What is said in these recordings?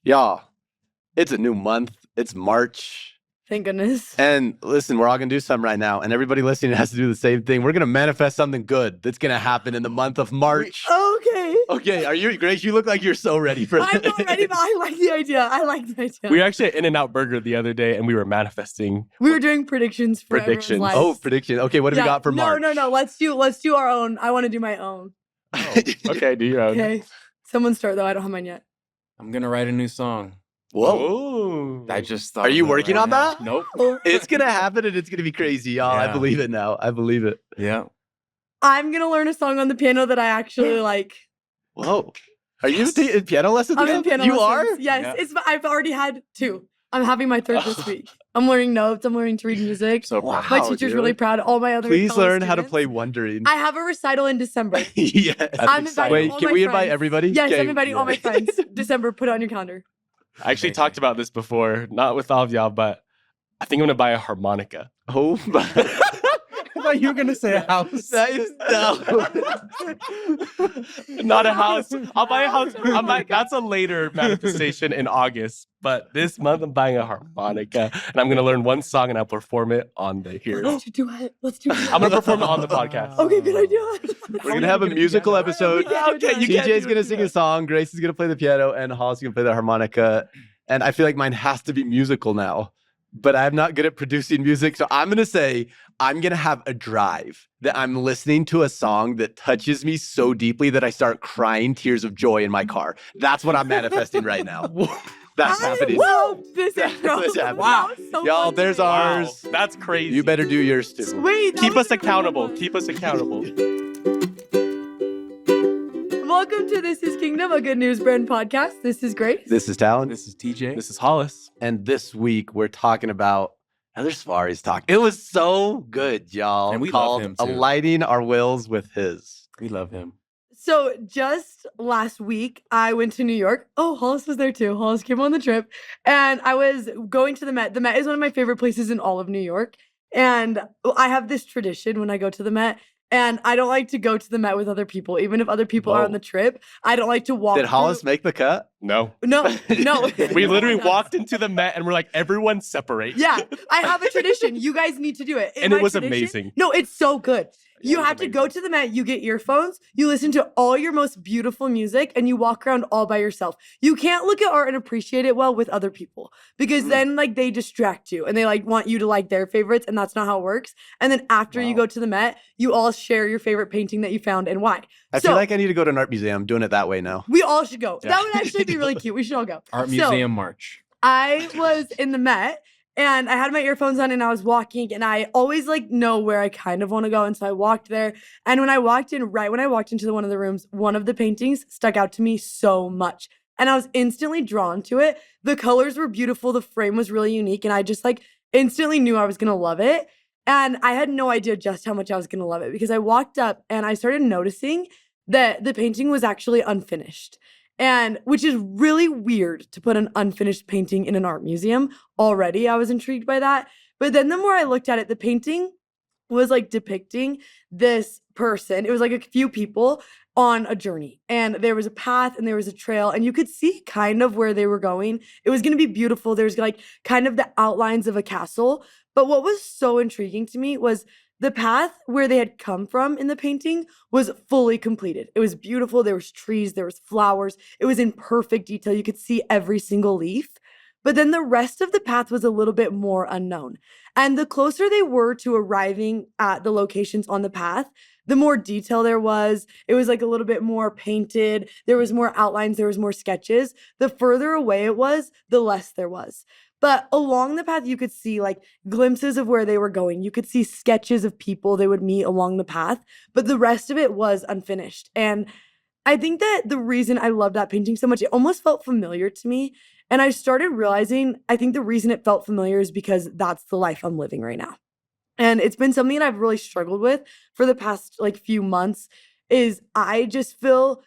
Y'all, it's a new month. It's March. Thank goodness. And listen, we're all going to do something right now. And everybody listening has to do the same thing. We're going to manifest something good that's going to happen in the month of March. Okay. Okay, are you, Grace? You look like you're so ready for this. I'm not ready, but I like the idea. We were actually at In-N-Out Burger the other day, and we were manifesting. We were doing predictions for everyone's lives. Oh, prediction. Okay, what do we got for March? No. Let's do our own. I want to do my own. Oh, okay, do your own. Okay. Someone start, though. I don't have mine yet. I'm going to write a new song. Whoa. I just thought. Are you working on that? Nope. It's going to happen and it's going to be crazy, y'all. Yeah. I believe it now. I believe it. Yeah. I'm going to learn a song on the piano that I actually like. Whoa. Are you in piano lessons? I'm in piano You lessons. are? Yes. Yeah. I've already had 2. I'm having my 3rd this week. I'm learning notes. I'm learning to read music. So proud. My teacher's really proud. All my other Please fellow learn how to students. play Wondering. I have a recital in December. Yes. I'm inviting Wait, all can my we invite friends. everybody? Yes, Okay, I'm inviting all my yeah. friends. December, put it on your calendar. I actually talked about this before, not with all of y'all, but I think I'm going to buy a harmonica. Oh, my. I thought you were going to say a house. That is Not a house. I'll buy a house. That's a later manifestation in August. But this month I'm buying a harmonica, and I'm going to learn one song and I'll perform it on the here. Let's do it. I'm going to perform it on the podcast. Okay, good idea. We're going to have a musical episode. Okay, you can't TJ's do going to it. sing a song. Grace is going to play the piano. And Hollis is going to play the harmonica. And I feel like mine has to be musical now. But I'm not good at producing music. So I'm going to say I'm going to have a drive that I'm listening to a song that touches me so deeply that I start crying tears of joy in my car. That's what I'm manifesting right now. That's happening. Love this intro. That's happening. Wow. So Y'all, fun there's today. ours. That's crazy. You better do yours too. Wait, that Keep was us a really accountable. good one. Keep us accountable. Welcome to This is Kingdom, a good news brand podcast. This is Grace. This is Talon. This is TJ. This is Hollis. And this week we're talking about another Soares talk. It was so good, y'all. And we love called him, too. Aligning Our Wills with His. We love him. So just last week, I went to New York. Oh, Hollis was there too. Hollis came on the trip. And I was going to the Met. The Met is one of my favorite places in all of New York. And I have this tradition when I go to the Met. And I don't like to go to the Met with other people, even if other people are on the trip. I don't like to walk. Did Hollis make the cut? No. No. We No literally one does. walked into the Met and we're like, everyone separate. Yeah, I have a tradition. You guys need to do it. And it My was tradition- amazing. No, it's so good. Yeah, You it was have to go amazing. to the Met, you get earphones, you listen to all your most beautiful music, and you walk around all by yourself. You can't look at art and appreciate it well with other people because then like they distract you and they like want you to like their favorites, and that's not how it works. And then after you go to the Met, you all share your favorite painting that you found and why. I feel like I need to go to an art museum. I'm doing it that way now. We all should go. Yeah. That would actually be really cute. We should all go. Art So, Museum March. I was in the Met and I had my earphones on and I was walking and I always like know where I kind of want to go. And so I walked there. And when I walked in, right when I walked into one of the rooms, one of the paintings stuck out to me so much. And I was instantly drawn to it. The colors were beautiful. The frame was really unique. And I just like instantly knew I was going to love it. And I had no idea just how much I was going to love it because I walked up and I started noticing that the painting was actually unfinished. And which is really weird to put an unfinished painting in an art museum. Already, I was intrigued by that. But then the more I looked at it, the painting was like depicting this person. It was like a few people on a journey. And there was a path and there was a trail. And you could see kind of where they were going. It was going to be beautiful. There's like kind of the outlines of a castle. But what was so intriguing to me was the path where they had come from in the painting was fully completed. It was beautiful. There was trees, there was flowers. It was in perfect detail. You could see every single leaf. But then the rest of the path was a little bit more unknown. And the closer they were to arriving at the locations on the path, the more detail there was. It was like a little bit more painted. There was more outlines. There was more sketches. The further away it was, the less there was. But along the path, you could see like glimpses of where they were going. You could see sketches of people they would meet along the path, but the rest of it was unfinished. And I think that the reason I loved that painting so much, it almost felt familiar to me. And I started realizing, I think the reason it felt familiar is because that's the life I'm living right now. And it's been something that I've really struggled with for the past like few months is I just feel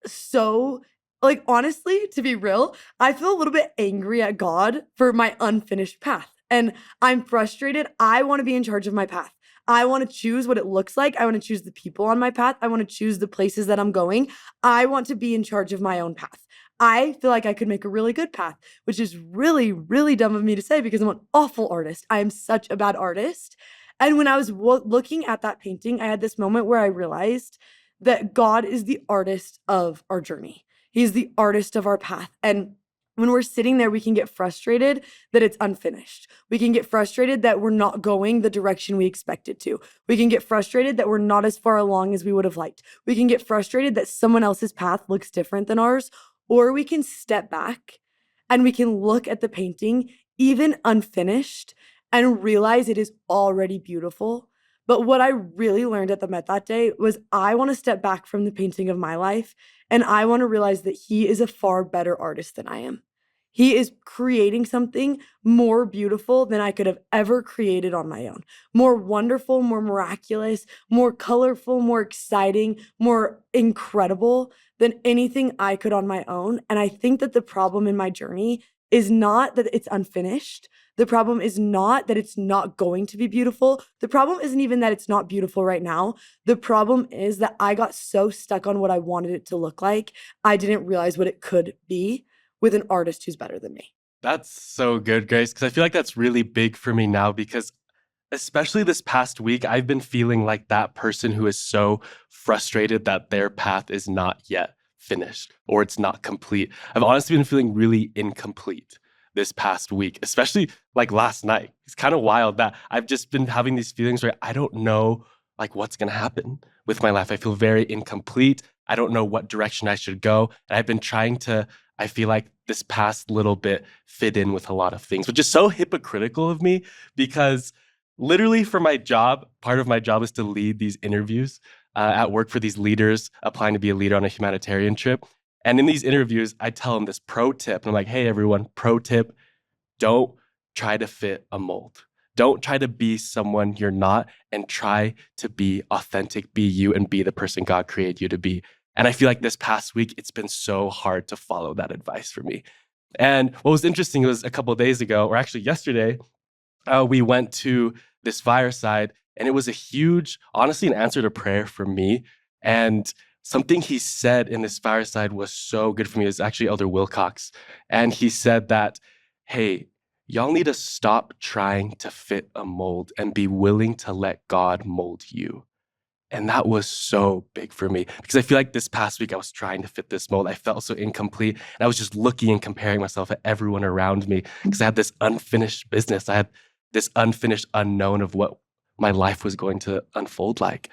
so like, honestly, to be real, I feel a little bit angry at God for my unfinished path. And I'm frustrated. I want to be in charge of my path. I want to choose what it looks like. I want to choose the people on my path. I want to choose the places that I'm going. I want to be in charge of my own path. I feel like I could make a really good path, which is really, really dumb of me to say because I'm an awful artist. I am such a bad artist. And when I was looking at that painting, I had this moment where I realized that God is the artist of our journey. He's the artist of our path. And when we're sitting there, we can get frustrated that it's unfinished. We can get frustrated that we're not going the direction we expected to. We can get frustrated that we're not as far along as we would have liked. We can get frustrated that someone else's path looks different than ours. Or we can step back and we can look at the painting, even unfinished, and realize it is already beautiful. But what I really learned at the Met that day was I want to step back from the painting of my life, and I want to realize that he is a far better artist than I am. He is creating something more beautiful than I could have ever created on my own. More wonderful, more miraculous, more colorful, more exciting, more incredible than anything I could on my own. And I think that the problem in my journey is not that it's unfinished. The problem is not that it's not going to be beautiful. The problem isn't even that it's not beautiful right now. The problem is that I got so stuck on what I wanted it to look like, I didn't realize what it could be with an artist who's better than me. That's so good, Grace, because I feel like that's really big for me now because especially this past week, I've been feeling like that person who is so frustrated that their path is not yet finished or it's not complete. I've honestly been feeling really incomplete this past week, especially like last night. It's kind of wild that I've just been having these feelings where I don't know like what's going to happen with my life. I feel very incomplete. I don't know what direction I should go. And I've been trying to, I feel like this past little bit fit in with a lot of things, which is so hypocritical of me because literally for my job, part of my job is to lead these interviews at work for these leaders applying to be a leader on a humanitarian trip. And in these interviews, I tell them this pro tip. And I'm like, hey, everyone, pro tip, don't try to fit a mold. Don't try to be someone you're not and try to be authentic, be you, and be the person God created you to be. And I feel like this past week, it's been so hard to follow that advice for me. And what was interesting was a couple of days ago, or actually yesterday, we went to this fireside and it was a huge, honestly, an answer to prayer for me. And something he said in this fireside was so good for me. It was actually Elder Wilcox. And he said that, hey, y'all need to stop trying to fit a mold and be willing to let God mold you. And that was so big for me because I feel like this past week I was trying to fit this mold. I felt so incomplete. And I was just looking and comparing myself at everyone around me because I had this unfinished business. I had this unfinished unknown of what my life was going to unfold like.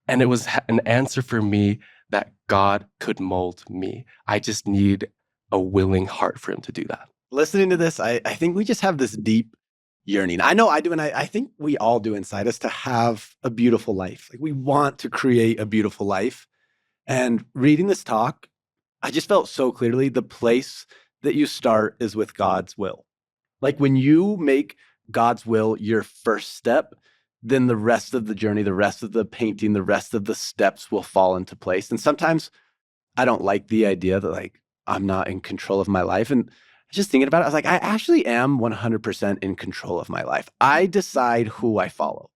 And it was an answer for me that God could mold me. I just need a willing heart for him to do that. Listening to this, I think we just have this deep yearning. I know I do, and I think we all do inside us to have a beautiful life. Like we want to create a beautiful life. And reading this talk, I just felt so clearly the place that you start is with God's will. Like when you make God's will your first step, then the rest of the journey, the rest of the painting, the rest of the steps will fall into place. And sometimes I don't like the idea that like I'm not in control of my life. And just thinking about it, I was like, I actually am 100% in control of my life. I decide who I follow.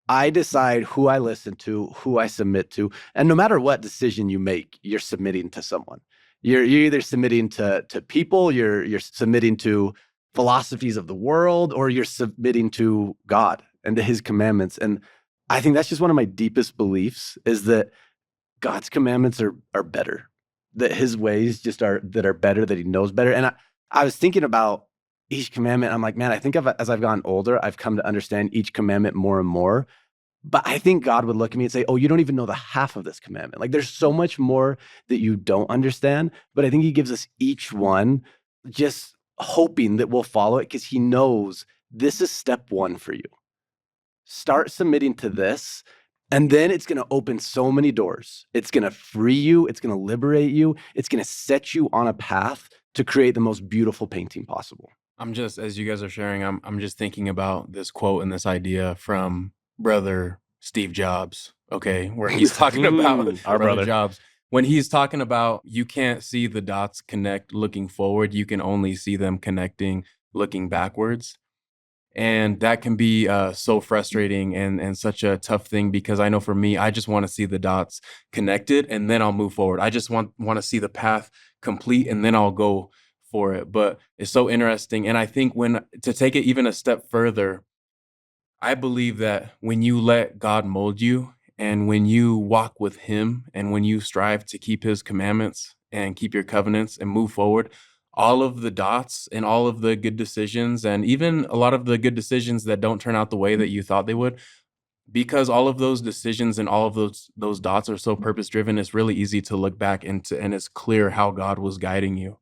I decide who I listen to, who I submit to. And no matter what decision you make, you're submitting to someone. You're either submitting to people, you're submitting to philosophies of the world, or you're submitting to God and to his commandments. And I think that's just one of my deepest beliefs is that God's commandments are better, that his ways just are better, that he knows better. And I was thinking about each commandment. I'm like, man, I think as I've gotten older, I've come to understand each commandment more and more. But I think God would look at me and say, oh, you don't even know the half of this commandment. Like there's so much more that you don't understand. But I think he gives us each one just hoping that we'll follow it because he knows this is step one for you. Start submitting to this. And then it's going to open so many doors. It's going to free you. It's going to liberate you. It's going to set you on a path to create the most beautiful painting possible. I'm just, as you guys are sharing, I'm just thinking about this quote and this idea from brother Steve Jobs, okay, where he's talking about our brother Jobs. When he's talking about you can't see the dots connect looking forward, you can only see them connecting looking backwards. And that can be so frustrating and such a tough thing because I know for me, I just want to see the dots connected and then I'll move forward. I just want to see the path complete and then I'll go for it. But it's so interesting. And I think to take it even a step further, I believe that when you let God mold you and when you walk with him and when you strive to keep his commandments and keep your covenants and move forward, all of the dots and all of the good decisions and even a lot of the good decisions that don't turn out the way that you thought they would, because all of those decisions and all of those dots are so purpose driven, it's really easy to look back and it's clear how God was guiding you.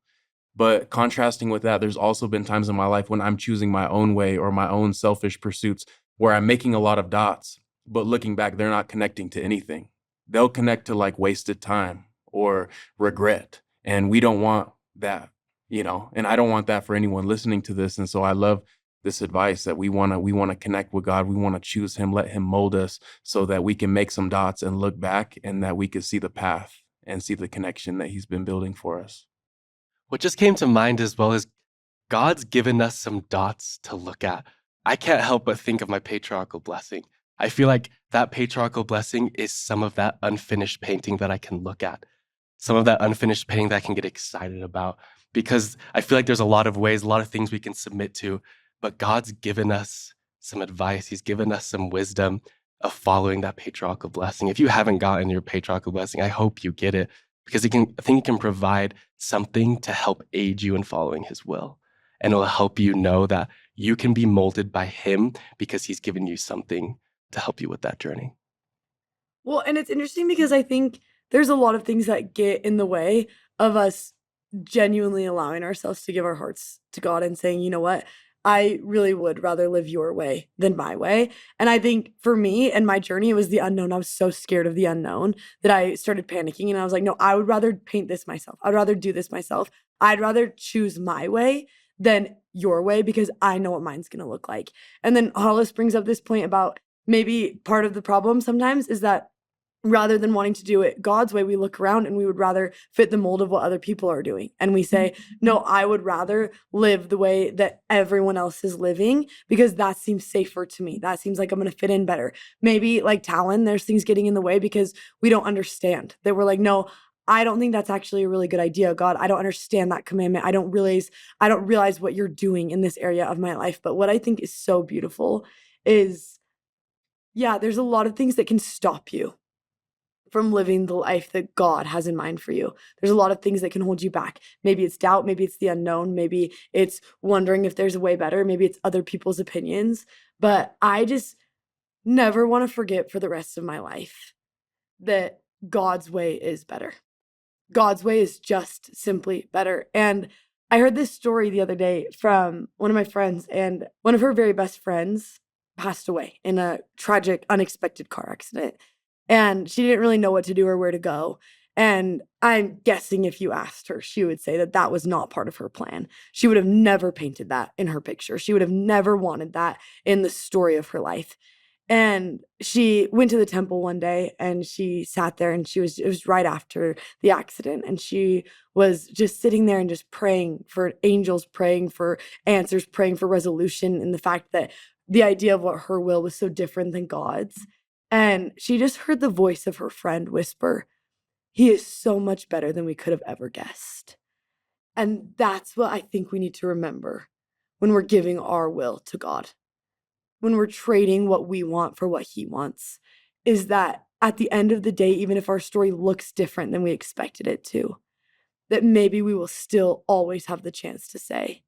But contrasting with that, there's also been times in my life when I'm choosing my own way or my own selfish pursuits where I'm making a lot of dots, but looking back, they're not connecting to anything. They'll connect to like wasted time or regret. And we don't want that, and I don't want that for anyone listening to this. And so I love this advice that we want to connect with God. We want to choose him, let him mold us so that we can make some dots and look back and that we can see the path and see the connection that he's been building for us. What just came to mind as well is God's given us some dots to look at. I can't help but think of my patriarchal blessing. I feel like that patriarchal blessing is some of that unfinished painting that I can look at, some of that unfinished painting that I can get excited about, because I feel like there's a lot of ways, a lot of things we can submit to, but God's given us some advice. He's given us some wisdom of following that patriarchal blessing. If you haven't gotten your patriarchal blessing, I hope you get it, because I think it can provide something to help aid you in following his will. And it'll help you know that you can be molded by him because he's given you something to help you with that journey. Well, and it's interesting because I think there's a lot of things that get in the way of us genuinely allowing ourselves to give our hearts to God and saying, you know what, I really would rather live your way than my way. And I think for me and my journey, it was the unknown. I was so scared of the unknown that I started panicking. And I was like, no, I would rather paint this myself. I'd rather do this myself. I'd rather choose my way than your way because I know what mine's going to look like. And then Hollis brings up this point about maybe part of the problem sometimes is that rather than wanting to do it God's way, we look around and we would rather fit the mold of what other people are doing. And we say, no, I would rather live the way that everyone else is living because that seems safer to me. That seems like I'm going to fit in better. Maybe like talon, there's things getting in the way because we don't understand that we're like, no, I don't think that's actually a really good idea, God. I don't understand that commandment. I don't realize what you're doing in this area of my life. But what I think is so beautiful is, yeah, there's a lot of things that can stop you from living the life that God has in mind for you. There's a lot of things that can hold you back. Maybe it's doubt, maybe it's the unknown, maybe it's wondering if there's a way better, maybe it's other people's opinions. But I just never want to forget for the rest of my life that God's way is better. God's way is just simply better. And I heard this story the other day from one of my friends, and one of her very best friends passed away in a tragic, unexpected car accident. And she didn't really know what to do or where to go. And I'm guessing if you asked her, she would say that that was not part of her plan. She would have never painted that in her picture. She would have never wanted that in the story of her life. And she went to the temple one day and she sat there and it was right after the accident. And she was just sitting there and just praying for angels, praying for answers, praying for resolution, and the fact that the idea of what her will was so different than God's. And she just heard the voice of her friend whisper, "He is so much better than we could have ever guessed." And that's what I think we need to remember when we're giving our will to God, when we're trading what we want for what he wants, is that at the end of the day, even if our story looks different than we expected it to, that maybe we will still always have the chance to say,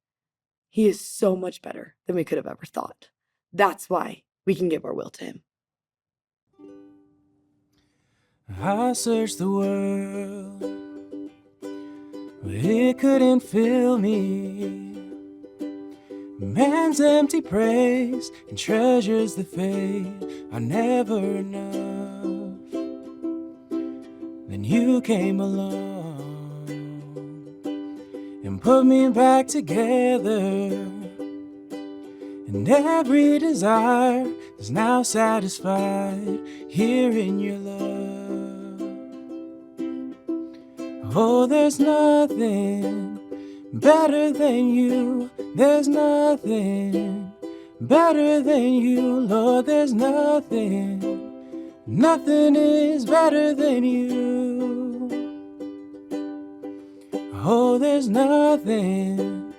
he is so much better than we could have ever thought. That's why we can give our will to him. I searched the world, but it couldn't fill me. Man's empty praise and treasures that fade are never enough. Then you came along and put me back together, and every desire is now satisfied here in your love. Oh, there's nothing better than you. There's nothing better than you, Lord. There's nothing is better than you. Oh, there's nothing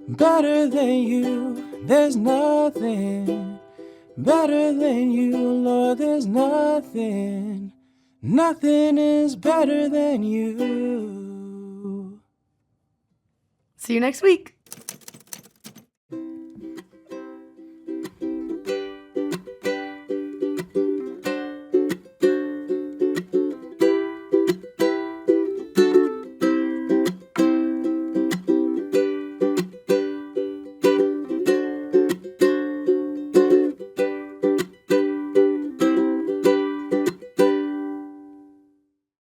better than you. There's nothing better than you, Lord. There's nothing. Nothing is better than you. See you next week.